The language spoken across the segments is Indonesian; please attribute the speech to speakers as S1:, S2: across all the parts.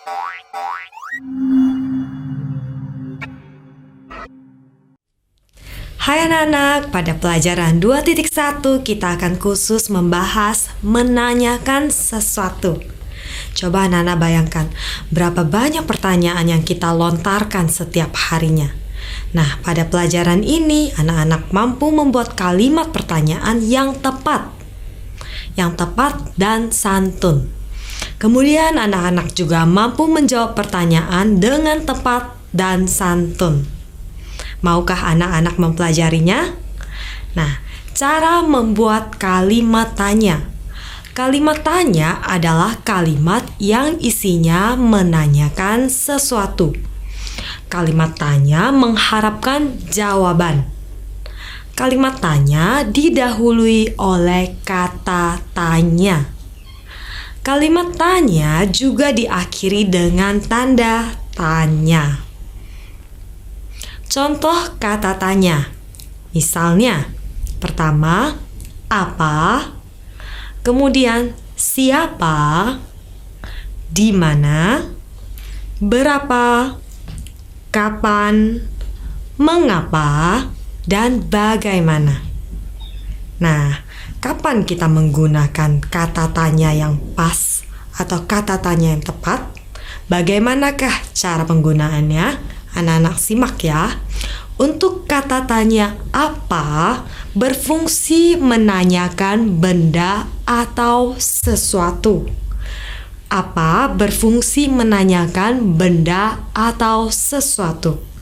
S1: Hai anak-anak, pada pelajaran 2.1 kita akan khusus membahas menanyakan sesuatu. Coba anak-anak bayangkan, berapa banyak pertanyaan yang kita lontarkan setiap harinya. Nah, pada pelajaran ini anak-anak mampu membuat kalimat pertanyaan yang tepat dan santun. Kemudian anak-anak juga mampu menjawab pertanyaan dengan tepat dan santun. Maukah anak-anak mempelajarinya? Nah, cara membuat kalimat tanya. Kalimat tanya adalah kalimat yang isinya menanyakan sesuatu. Kalimat tanya mengharapkan jawaban. Kalimat tanya didahului oleh kata tanya. Kalimat tanya juga diakhiri dengan tanda tanya. Contoh kata tanya. Misalnya, pertama, apa? Kemudian, siapa? Di mana? Berapa? Kapan? Mengapa? Dan bagaimana? Nah, kapan kita menggunakan kata tanya yang pas atau kata tanya yang tepat? Bagaimanakah cara penggunaannya? Anak-anak simak ya. Untuk kata tanya apa berfungsi menanyakan benda atau sesuatu. Apa berfungsi menanyakan benda atau sesuatu.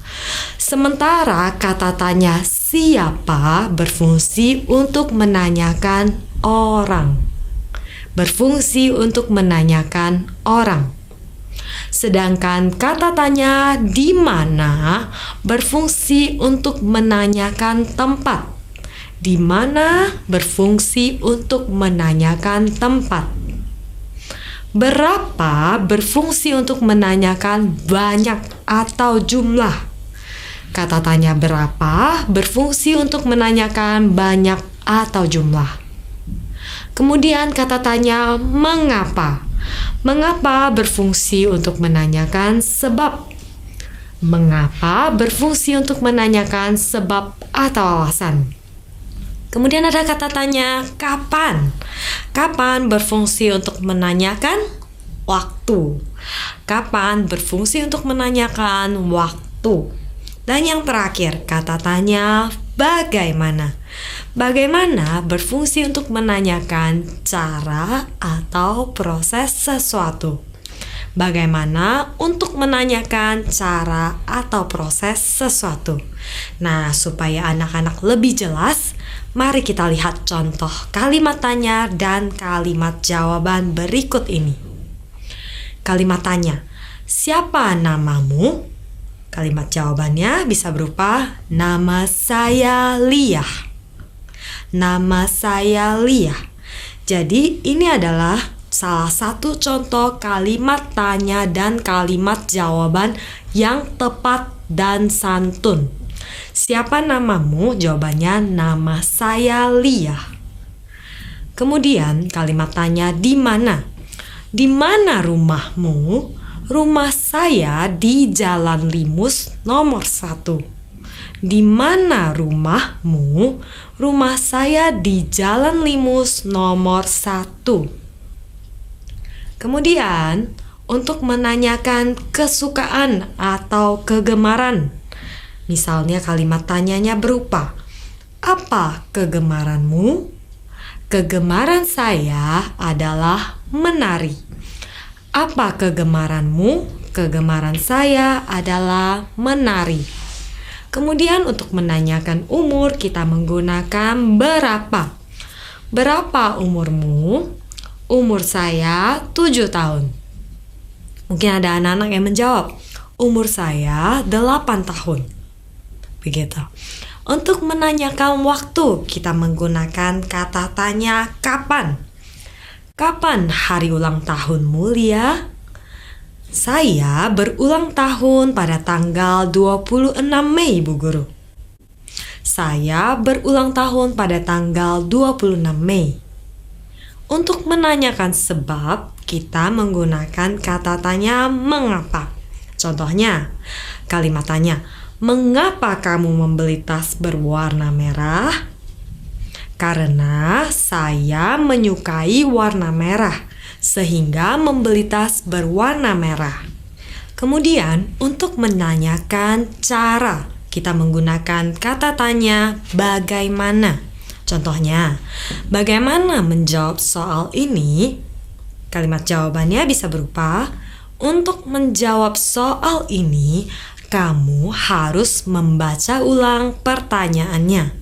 S1: Sementara kata tanya siapa berfungsi untuk menanyakan orang. Berfungsi untuk menanyakan orang. Sedangkan kata tanya di mana berfungsi untuk menanyakan tempat. Di mana berfungsi untuk menanyakan tempat. Berapa berfungsi untuk menanyakan banyak atau jumlah. Kata tanya berapa berfungsi untuk menanyakan banyak atau jumlah. Kemudian kata tanya mengapa. Mengapa berfungsi untuk menanyakan sebab. Mengapa berfungsi untuk menanyakan sebab atau alasan. Kemudian ada kata tanya kapan. Kapan berfungsi untuk menanyakan waktu. Kapan berfungsi untuk menanyakan waktu. Dan yang terakhir, kata tanya bagaimana. Bagaimana berfungsi untuk menanyakan cara atau proses sesuatu. Bagaimana untuk menanyakan cara atau proses sesuatu. Nah, supaya anak-anak lebih jelas, mari kita lihat contoh kalimat tanya dan kalimat jawaban berikut ini. Kalimat tanya, siapa namamu? Kalimat jawabannya bisa berupa nama saya Lia. Nama saya Lia. Jadi ini adalah salah satu contoh kalimat tanya dan kalimat jawaban yang tepat dan santun. Siapa namamu? Jawabannya nama saya Lia. Kemudian kalimat tanya di mana? Di mana rumahmu? Rumah saya di Jalan Limus nomor 1. Di mana rumahmu? Rumah saya di Jalan Limus nomor 1. Kemudian, untuk menanyakan kesukaan atau kegemaran. Misalnya kalimat tanyanya berupa, apa kegemaranmu? Kegemaran saya adalah menari. Apa kegemaranmu? Kegemaran saya adalah menari. Kemudian untuk menanyakan umur kita menggunakan berapa. Berapa umurmu? Umur saya 7 tahun. Mungkin ada anak-anak yang menjawab, umur saya 8 tahun. Begitu. Untuk menanyakan waktu kita menggunakan kata tanya kapan. Kapan hari ulang tahunmu, Lia? Saya berulang tahun pada tanggal 26 Mei, Bu Guru. Saya berulang tahun pada tanggal 26 Mei. Untuk menanyakan sebab, kita menggunakan kata tanya mengapa. Contohnya, kalimat tanya, mengapa kamu membeli tas berwarna merah? Karena saya menyukai warna merah, sehingga membeli tas berwarna merah. Kemudian, untuk menanyakan cara, kita menggunakan kata tanya bagaimana. Contohnya, bagaimana menjawab soal ini? Kalimat jawabannya bisa berupa, untuk menjawab soal ini, kamu harus membaca ulang pertanyaannya.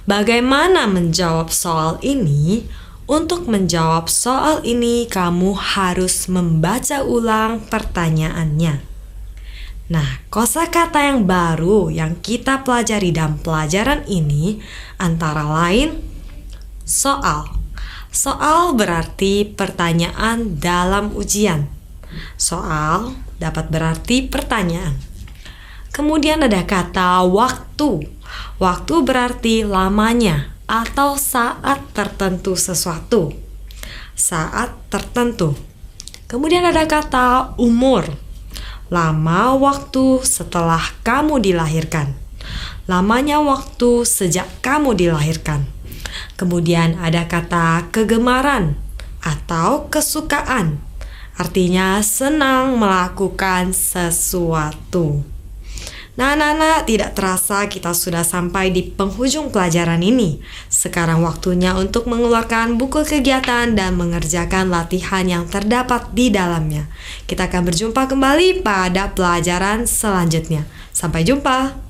S1: Bagaimana menjawab soal ini? Untuk menjawab soal ini, kamu harus membaca ulang pertanyaannya. Nah, kosakata yang baru yang kita pelajari dalam pelajaran ini antara lain soal. Soal berarti pertanyaan dalam ujian. Soal dapat berarti pertanyaan. Kemudian ada kata waktu. Waktu berarti lamanya atau saat tertentu sesuatu. Saat tertentu. Kemudian ada kata umur. Lama waktu setelah kamu dilahirkan. Lamanya waktu sejak kamu dilahirkan. Kemudian ada kata kegemaran atau kesukaan. Artinya senang melakukan sesuatu. Nah, anak-anak, tidak terasa kita sudah sampai di penghujung pelajaran ini. Sekarang waktunya untuk mengeluarkan buku kegiatan dan mengerjakan latihan yang terdapat di dalamnya. Kita akan berjumpa kembali pada pelajaran selanjutnya. Sampai jumpa.